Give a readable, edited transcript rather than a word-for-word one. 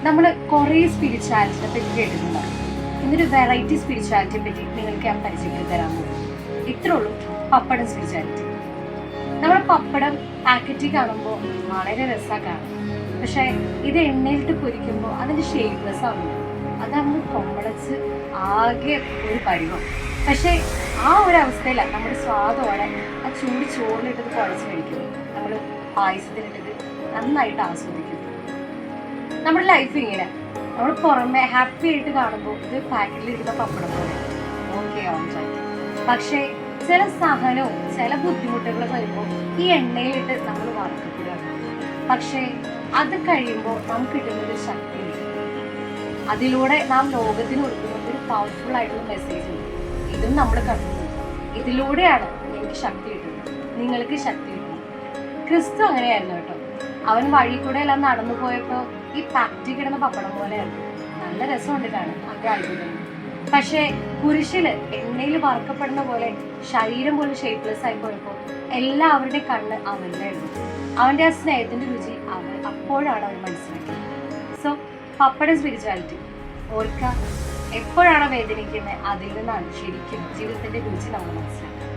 നമ്മൾ കുറേ സ്പിരിച്വാലിറ്റിനെ പറ്റി കേട്ടിട്ടുണ്ടാവും. ഇന്നൊരു വെറൈറ്റി സ്പിരിച്വാലിറ്റിയെ പറ്റി നിങ്ങൾക്ക് ഞാൻ പരിചയപ്പെടുത്തി തരാൻ പോകും. ഇത്രേ ഉള്ളൂ പപ്പടം സ്പിരിച്വാലിറ്റി. നമ്മൾ പപ്പടം പാക്കറ്റിൽ കാണുമ്പോൾ വളരെ രസമാണ്, പക്ഷേ ഇത് എണ്ണയിലിട്ട് പൊരിക്കുമ്പോൾ അതിൻ്റെ ഷേപ്പ്ലെസ് ആവുന്നു. അതങ്ങ് കൊമ്പളച്ച് ആകെ ഒരു പരിവം. പക്ഷേ ആ ഒരു അവസ്ഥയില നമ്മുടെ സ്വാദോടെ ആ ചൂട് ചോറിലിട്ടത് കുഴച്ച് കഴിക്കുന്നു. നമ്മൾ പായസത്തിലിട്ടത് നന്നായിട്ട് ആസ്വദിക്കുന്നു. നമ്മുടെ ലൈഫ് ഇങ്ങനെ നമ്മൾ പുറമെ ഹാപ്പി ആയിട്ട് കാണുമ്പോൾ ഇത് പാക്കറ്റിലിടുന്ന പപ്പടം പോലെ ഓക്കെ ആവും ചെയ്യും. പക്ഷേ ചില സഹനവും ചില ബുദ്ധിമുട്ടുകളും വരുമ്പോൾ ഈ എണ്ണയിലിട്ട് നമ്മൾ വറുക്കപ്പെടുകയാണ്. പക്ഷേ അത് കഴിയുമ്പോൾ നമുക്ക് കിട്ടുന്നൊരു ശക്തിയുണ്ട്. അതിലൂടെ നാം ലോകത്തിന് കൊടുക്കുന്ന ഒരു പവർഫുൾ ആയിട്ടുള്ള മെസ്സേജ് ഉണ്ട്. ഇതും നമ്മൾ കണ്ടു. ഇതിലൂടെയാണ് എനിക്ക് ശക്തി കിട്ടുന്നത്, നിങ്ങൾക്ക് ശക്തി കിട്ടുന്നത്. ക്രിസ്തു അങ്ങനെയായിരുന്നു കേട്ടോ. അവൻ വഴി കൂടെ എല്ലാം നടന്നു പോയപ്പോൾ ഈ പാറ്റി കിടന്ന പപ്പടം പോലെയായിരുന്നു. നല്ല രസമുണ്ട് കാണാൻ, അത് അത്ഭുതം. പക്ഷേ കുരിശില് എണ്ണയിൽ വറുക്കപ്പെടുന്ന പോലെ ശരീരം പോലെ ഷേപ്പ്ലെസ് ആയി പോയപ്പോൾ എല്ലാവരുടെ കണ്ണ് അവനിലായിരുന്നു. അവൻ്റെ ആ സ്നേഹത്തിന്റെ രുചി അപ്പോഴാണ് അവൻ മനസ്സിലാക്കിയത്. സോ പപ്പടം സ്പിരിച്വാലിറ്റി ഓർക്കുക, എപ്പോഴാണോ വേദനിക്കുന്നത് അതിൽ നിന്നാണ് ശരിക്കും ജീവിതത്തിന്റെ രുചി നമ്മൾ മനസ്സിലാക്കുക.